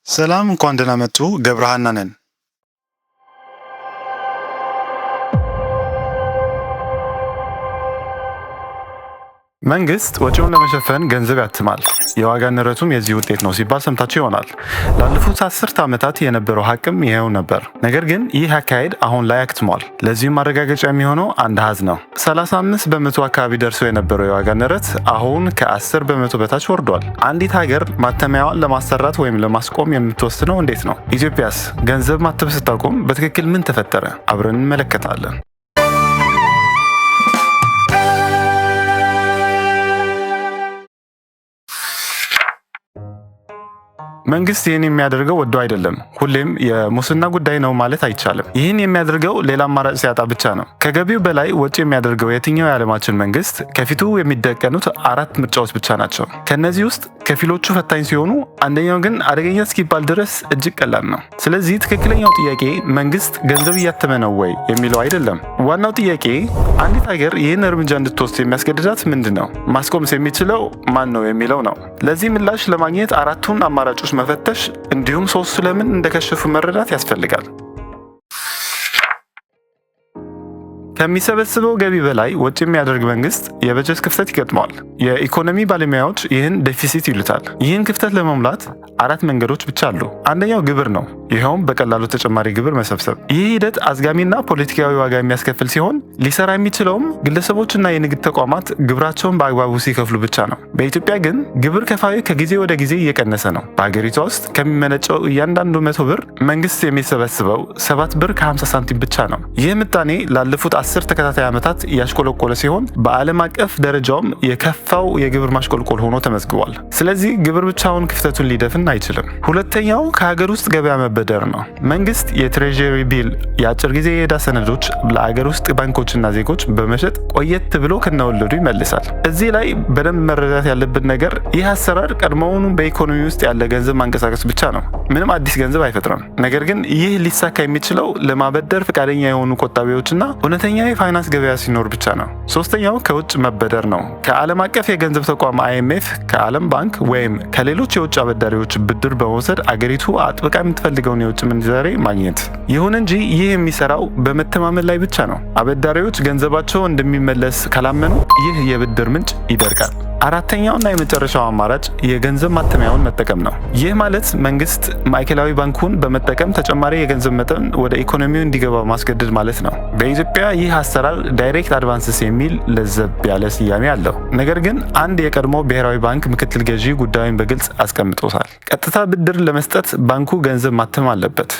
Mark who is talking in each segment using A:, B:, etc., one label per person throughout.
A: ሰላም እንኳን ደህና መጡ። ገብረሃና ነን። መንግስት ወጪውን ለመሸፈን ገንዘብ ያትማል። የዋጋ ንረቱም የዚህ ውጤት ነው ሲባል ሰምታችሁ ይሆናል። ላለፉት 10 ዓመታት የነበረው ሀቅም ይሄው ነበር። ነገር ግን ይህ አካሄድ አሁን ላይ አክትሟል። ለዚህም ማረጋገጫ የሚሆነው አንድ አሃዝ ነው። 35 በመቶ አካባቢ ደርሶ የነበረው የዋጋ ንረት አሁን ከ10 በመቶ በታች ወርዷል። አንዲት ሀገር ማተሚያዋን ለማሰራት ወይም ለማስቆም የምትወስነው እንዴት ነው? ኢትዮጵያስ ገንዘብ ማተም ስታቆም በትክክል ምን ተፈጠረ? አብረን እንመለከታለን። መንግስት ይህን የሚያደርገው ወዶ አይደለም። ሁሌም የሙስና ጉዳይ ነው ማለት አይቻልም። ይህን የሚያደርገው ሌላ አማራጭ ሲያጣ ብቻ ነው። ከገቢው በላይ ወጪ የሚያደርገው የትኛው የዓለማችን መንግስት? ከፊቱ የሚደቀኑት 4 ምርጫዎች ብቻ ናቸው። ከነዚህ ውስጥ ከፊሎቹ ፈታኝ ሲሆኑ፣ አንደኛው ግን አደገኛ እስኪባል ድረስ እጅግ ቀላል ነው። ስለዚህ ትክክለኛው ጥያቄ መንግስት ገንዘብ እያተመ ነው ወይ የሚለው አይደለም። ዋናው ጥያቄ አንዲት ሀገር ይህን እርምጃ እንድትወስድ የሚያስገድዳት ምንድን ነው? ማስቆምስ የሚችለው ማን ነው የሚለው ነው። ለዚህ ምላሽ ለማግኘት 4ቱን አማራጮች መፈተሽ እንዲሁም 3ቱ ለምን እንደከሸፉ መረዳት ያስፈልጋል። ከሚሰበስበው ገቢ በላይ ወጪ የሚያደርግ መንግስት የበጀት ክፍተት ይገጥመዋል። የኢኮኖሚ ባለሙያዎች ይህን ዴፊሲት ይሉታል። ይህን ክፍተት ለመሙላት 4 መንገዶች ብቻ አሉ። አንደኛው ግብር ነው። ይኸውም በቀላሉ ተጨማሪ ግብር መሰብሰብ። ይህ ሂደት አዝጋሚና ፖለቲካዊ ዋጋ የሚያስከፍል ሲሆን ሊሰራ የሚችለውም ግለሰቦችና የንግድ ተቋማት ግብራቸውን በአግባቡ ሲከፍሉ ብቻ ነው። በኢትዮጵያ ግን ግብር ከፋዩ ከጊዜ ወደ ጊዜ እየቀነሰ ነው። በሀገሪቷ ውስጥ ከሚመነጨው እያንዳንዱ 100 ብር መንግስት የሚሰበስበው 7 ብር ከ50 ሳንቲም ብቻ ነው። ይህ ምጣኔ ላለፉት 10 ተከታታይ ዓመታት ያሽቆለቆለ ሲሆን በዓለም አቀፍ ደረጃውም የከፋው የግብር ማሽቆልቆል ሆኖ ተመዝግቧል። ስለዚህ ግብር ብቻውን ክፍተቱን ሊደፍን አይችልም። ሁለተኛው ከሀገር ውስጥ ገበያ መበደር ነው። መንግስት የትሬዠሪ ቢል የአጭር ጊዜ የዕዳ ሰነዶች ለአገር ውስጥ ባንኮችና ዜጎች በመሸጥ ቆየት ብሎ ከነወለዱ ይመልሳል። እዚህ ላይ በደንብ መረዳት ያለብን ነገር ይህ አሰራር ቀድሞውኑ በኢኮኖሚ ውስጥ ያለ ገንዘብ ማንቀሳቀስ ብቻ ነው። ምንም አዲስ ገንዘብ አይፈጥርም። ነገር ግን ይህ ሊሳካ የሚችለው ለማበደር ፈቃደኛ የሆኑ ቆጣቢዎችና እውነተኛ የፋይናንስ ገበያ ሲኖር ብቻ ነው። ሶስተኛው ከውጭ መበደር ነው። ከዓለም አቀፍ የገንዘብ ተቋም IMF፣ ከዓለም ባንክ ወይም ከሌሎች የውጭ አበዳሪዎች ብድር በመውሰድ አገሪቱ አጥብቃ የምትፈልገውን የውጭ ምንዛሬ ማግኘት። ይሁን እንጂ ይህ የሚሰራው በመተማመን ላይ ብቻ ነው። አበዳሪዎች ገንዘባቸው እንደሚመለስ ካላመኑ ይህ የብድር ምንጭ ይደርቃል። አራተኛውና የመጨረሻው አማራጭ የገንዘብ ማተሚያውን መጠቀም ነው። ይህ ማለት መንግስት ማዕከላዊ ባንኩን በመጠቀም ተጨማሪ የገንዘብ መጠን ወደ ኢኮኖሚው እንዲገባ ማስገደድ ማለት ነው። በኢትዮጵያ ይህ አሰራር ዳይሬክት አድቫንስስ የሚል ለዘብ ያለ ስያሜ አለው። ነገር ግን አንድ የቀድሞ ብሔራዊ ባንክ ምክትል ገዢ ጉዳዩን በግልጽ አስቀምጦታል። ቀጥታ ብድር ለመስጠት ባንኩ ገንዘብ ማተም አለበት።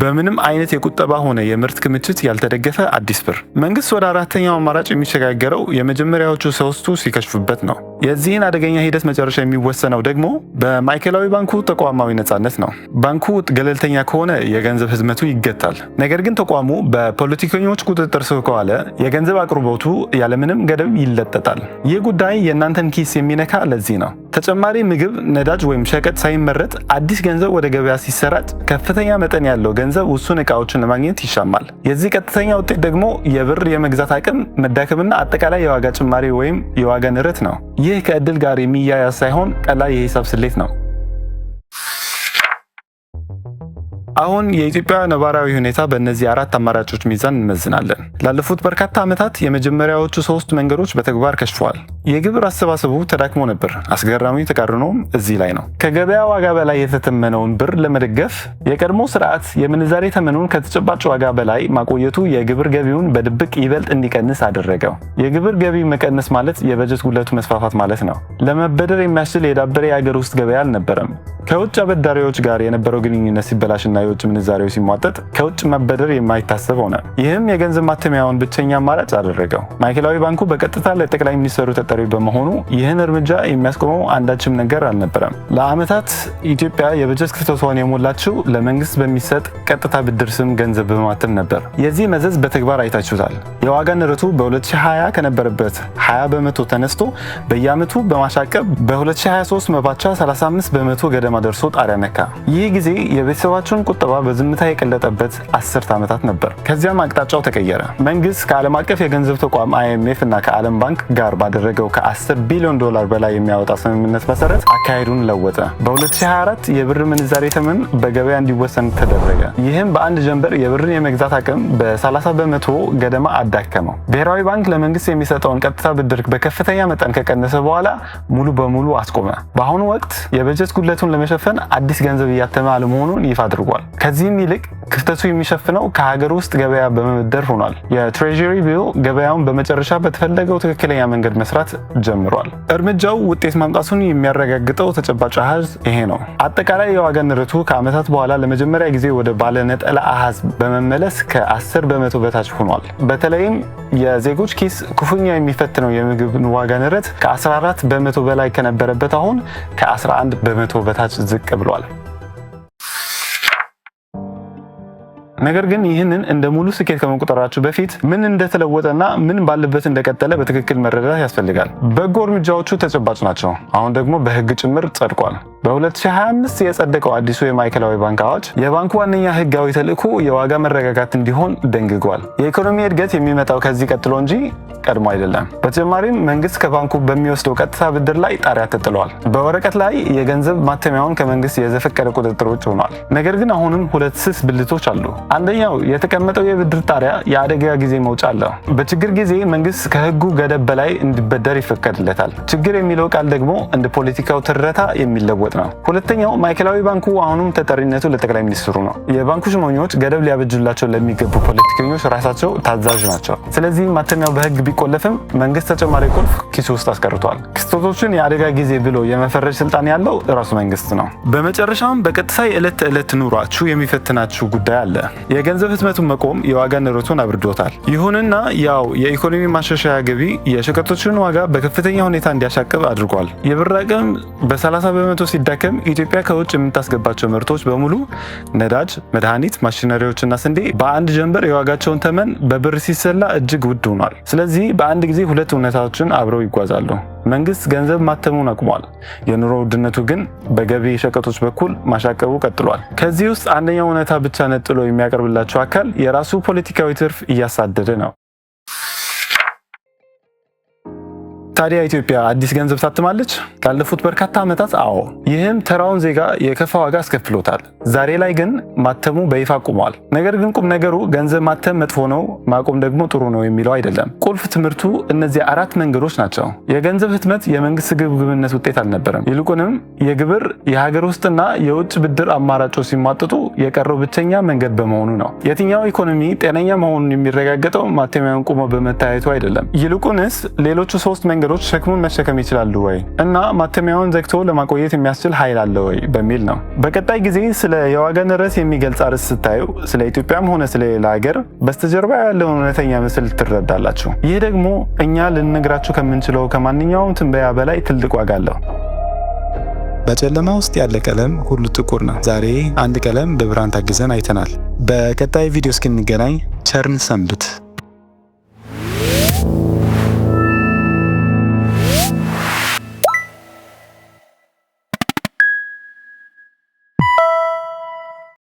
A: በምንም አይነት የቁጠባ ሆነ የምርት ክምችት ያልተደገፈ አዲስ ብር። መንግስት ወደ አራተኛው አማራጭ የሚሸጋገረው የመጀመሪያዎቹ 3ቱ ሲከሽፉበት ነው። የዚህን አደገኛ ሂደት መጨረሻ የሚወሰነው ደግሞ በማዕከላዊ ባንኩ ተቋማዊ ነጻነት ነው። ባንኩ ገለልተኛ ከሆነ የገንዘብ ህትመቱ ይገታል። ነገር ግን ተቋሙ በፖለቲከኞች ቁጥጥር ስር ከዋለ የገንዘብ አቅርቦቱ ያለምንም ገደብ ይለጠጣል። ይህ ጉዳይ የእናንተን ኪስ የሚነካ ለዚህ ነው። ተጨማሪ ምግብ፣ ነዳጅ ወይም ሸቀጥ ሳይመረጥ አዲስ ገንዘብ ወደ ገበያ ሲሰራጭ ከፍተኛ መጠን ያለው ገንዘብ ውሱን እቃዎችን ለማግኘት ይሻማል። የዚህ ቀጥተኛ ውጤት ደግሞ የብር የመግዛት አቅም መዳከምና አጠቃላይ የዋጋ ጭማሪ ወይም የዋጋ ንረት ነው። ይህ ከእድል ጋር የሚያያዝ ሳይሆን ቀላል የሂሳብ ስሌት ነው። አሁን የኢትዮጵያ ነባራዊ ሁኔታ በእነዚህ 4 አማራጮች ሚዛን እንመዝናለን። ላለፉት በርካታ ዓመታት የመጀመሪያዎቹ 3 መንገዶች በተግባር ከሽፈዋል። የግብር አሰባሰቡ ተዳክሞ ነበር። አስገራሚ ተቃርኖም እዚህ ላይ ነው። ከገበያ ዋጋ በላይ የተተመነውን ብር ለመደገፍ የቀድሞ ስርዓት የምንዛሬ ተመኑን ከተጨባጭ ዋጋ በላይ ማቆየቱ የግብር ገቢውን በድብቅ ይበልጥ እንዲቀንስ አደረገው። የግብር ገቢ መቀነስ ማለት የበጀት ጉድለቱ መስፋፋት ማለት ነው። ለመበደር የሚያስችል የዳበረ የአገር ውስጥ ገበያ አልነበረም። ከውጭ አበዳሪዎች ጋር የነበረው ግንኙነት ሲበላሽና የውጭ ምንዛሬው ሲሟጠጥ ከውጭ መበደር የማይታሰብ ሆነ። ይህም የገንዘብ ማተሚያውን ብቸኛ አማራጭ አደረገው። ማዕከላዊ ባንኩ በቀጥታ ለጠቅላይ ሚኒስትሩ ተጠሪ በመሆኑ ይህን እርምጃ የሚያስቆመው አንዳችም ነገር አልነበረም። ለዓመታት ኢትዮጵያ የበጀት ክፍተቷን የሞላችው ለመንግስት በሚሰጥ ቀጥታ ብድር ስም ገንዘብ በማተም ነበር። የዚህ መዘዝ በተግባር አይታችሁታል። የዋጋ ንረቱ በ2020 ከነበረበት 20 በመቶ ተነስቶ በየዓመቱ በማሻቀብ በ2023 መባቻ 35 በመቶ ገደማ ደርሶ ጣሪያ ነካ። ይህ ጊዜ የቤተሰባችሁን ቁጠባ በዝምታ የቀለጠበት 10 ዓመታት ነበር። ከዚያም አቅጣጫው ተቀየረ። መንግስት ከዓለም አቀፍ የገንዘብ ተቋም IMF እና ከዓለም ባንክ ጋር ባደረገው ከ10 ቢሊዮን ዶላር በላይ የሚያወጣ ስምምነት መሰረት አካሄዱን ለወጠ። በ2024 የብር ምንዛሬ ተመን በገበያ እንዲወሰን ተደረገ። ይህም በአንድ ጀንበር የብርን የመግዛት አቅም በ30 በመቶ ገደማ አዳከመው። ብሔራዊ ባንክ ለመንግስት የሚሰጠውን ቀጥታ ብድር በከፍተኛ መጠን ከቀነሰ በኋላ ሙሉ በሙሉ አስቆመ። በአሁኑ ወቅት የበጀት ጉድለቱን ለመሸፈን አዲስ ገንዘብ እያተመ አለመሆኑን ይፋ አድርጓል። ከዚህም ይልቅ ክፍተቱ የሚሸፍነው ከሀገር ውስጥ ገበያ በመበደር ሆኗል። የትሬዥሪ ቢል ገበያውን በመጨረሻ በተፈለገው ትክክለኛ መንገድ መስራት ጀምሯል። እርምጃው ውጤት ማምጣቱን የሚያረጋግጠው ተጨባጭ አሃዝ ይሄ ነው። አጠቃላይ የዋጋ ንረቱ ከዓመታት በኋላ ለመጀመሪያ ጊዜ ወደ ባለ ነጠላ አሃዝ በመመለስ ከ10 በመቶ በታች ሆኗል። በተለይም የዜጎች ኪስ ክፉኛ የሚፈትነው የምግብ ዋጋ ንረት ከ14 በመቶ በላይ ከነበረበት አሁን ከ11 በመቶ በታች ዝቅ ብሏል። ነገር ግን ይህንን እንደ ሙሉ ስኬት ከመቁጠራችሁ በፊት ምን እንደተለወጠና ምን ባለበት እንደቀጠለ በትክክል መረዳት ያስፈልጋል። በጎ እርምጃዎቹ ተጨባጭ ናቸው። አሁን ደግሞ በሕግ ጭምር ጸድቋል። በ2025 የጸደቀው አዲሱ የማዕከላዊ ባንክ አዋጅ የባንኩ ዋነኛ ሕጋዊ ተልዕኮ የዋጋ መረጋጋት እንዲሆን ደንግጓል። የኢኮኖሚ እድገት የሚመጣው ከዚህ ቀጥሎ እንጂ ቀድሞ አይደለም። በተጨማሪም መንግስት ከባንኩ በሚወስደው ቀጥታ ብድር ላይ ጣሪያ ተጥሏል። በወረቀት ላይ የገንዘብ ማተሚያውን ከመንግስት የዘፈቀደ ቁጥጥር ውጭ ሆኗል። ነገር ግን አሁንም ሁለት ስስ ብልቶች አሉ። አንደኛው የተቀመጠው የብድር ጣሪያ የአደጋ ጊዜ መውጫ አለው። በችግር ጊዜ መንግስት ከህጉ ገደብ በላይ እንዲበደር ይፈቀድለታል። ችግር የሚለው ቃል ደግሞ እንደ ፖለቲካው ትረታ የሚለወጥ ነው። ሁለተኛው ማዕከላዊ ባንኩ አሁንም ተጠሪነቱ ለጠቅላይ ሚኒስትሩ ነው። የባንኩ ሹመኞች ገደብ ሊያበጁላቸው ለሚገቡ ፖለቲከኞች ራሳቸው ታዛዥ ናቸው። ስለዚህ ማተሚያው በህግ ቢቆለፍም መንግስት ተጨማሪ ቁልፍ ኪሱ ውስጥ አስቀርቷል። ክስተቶችን የአደጋ ጊዜ ብሎ የመፈረጅ ስልጣን ያለው ራሱ መንግስት ነው። በመጨረሻም በቀጥታ የዕለት ተዕለት ኑሯችሁ የሚፈትናችሁ ጉዳይ አለ። የገንዘብ ህትመቱን መቆም የዋጋ ንረቱን አብርዶታል። ይሁንና ያው የኢኮኖሚ ማሻሻያ ገቢ የሸቀጦችን ዋጋ በከፍተኛ ሁኔታ እንዲያሻቅብ አድርጓል። የብር አቅም በ30 በመቶ ሲዳከም ኢትዮጵያ ከውጭ የምታስገባቸው ምርቶች በሙሉ ነዳጅ፣ መድኃኒት፣ ማሽነሪዎችና ስንዴ በአንድ ጀንበር የዋጋቸውን ተመን በብር ሲሰላ እጅግ ውድ ሆኗል። ስለዚህ በአንድ ጊዜ ሁለት እውነታዎችን አብረው ይጓዛሉ። መንግስት ገንዘብ ማተሙን አቁሟል። የኑሮ ውድነቱ ግን በገቢ ሸቀጦች በኩል ማሻቀቡ ቀጥሏል። ከዚህ ውስጥ አንደኛው እውነታ ብቻ ነጥሎ የሚያቀርብላቸው አካል የራሱ ፖለቲካዊ ትርፍ እያሳደደ ነው። ታዲያ ኢትዮጵያ አዲስ ገንዘብ ታትማለች? ካለፉት በርካታ ዓመታት አዎ። ይህም ተራውን ዜጋ የከፋ ዋጋ አስከፍሎታል። ዛሬ ላይ ግን ማተሙ በይፋ ቆሟል። ነገር ግን ቁም ነገሩ ገንዘብ ማተም መጥፎ ነው፣ ማቆም ደግሞ ጥሩ ነው የሚለው አይደለም። ቁልፍ ትምህርቱ እነዚህ 4 መንገዶች ናቸው። የገንዘብ ህትመት የመንግስት ስግብግብነት ውጤት አልነበረም። ይልቁንም የግብር የሀገር ውስጥና የውጭ ብድር አማራጮች ሲሟጥጡ የቀረው ብቸኛ መንገድ በመሆኑ ነው። የትኛው ኢኮኖሚ ጤነኛ መሆኑን የሚረጋገጠው ማተሚያውን ቆሞ በመታየቱ አይደለም። ይልቁንስ ሌሎቹ 3 መንገዶች ሸክሙን መሸከም ይችላሉ ወይ እና ማተሚያውን ዘግቶ ለማቆየት የሚያስችል ኃይል አለ ወይ በሚል ነው። በቀጣይ ጊዜ ስለ የዋጋ ንረት የሚገልጽ አርዕስት ስታዩ ስለ ኢትዮጵያም ሆነ ስለ ሌላ ሀገር በስተጀርባ ያለውን እውነተኛ ምስል ትረዳላችሁ። ይህ ደግሞ እኛ ልንነግራችሁ ከምንችለው ከማንኛውም ትንበያ በላይ ትልቅ ዋጋ አለው። በጨለማ ውስጥ ያለ ቀለም ሁሉ ጥቁር ነው። ዛሬ አንድ ቀለም በብርሃን ታግዘን አይተናል። በቀጣይ ቪዲዮ እስክንገናኝ ቸርን ሰንብት።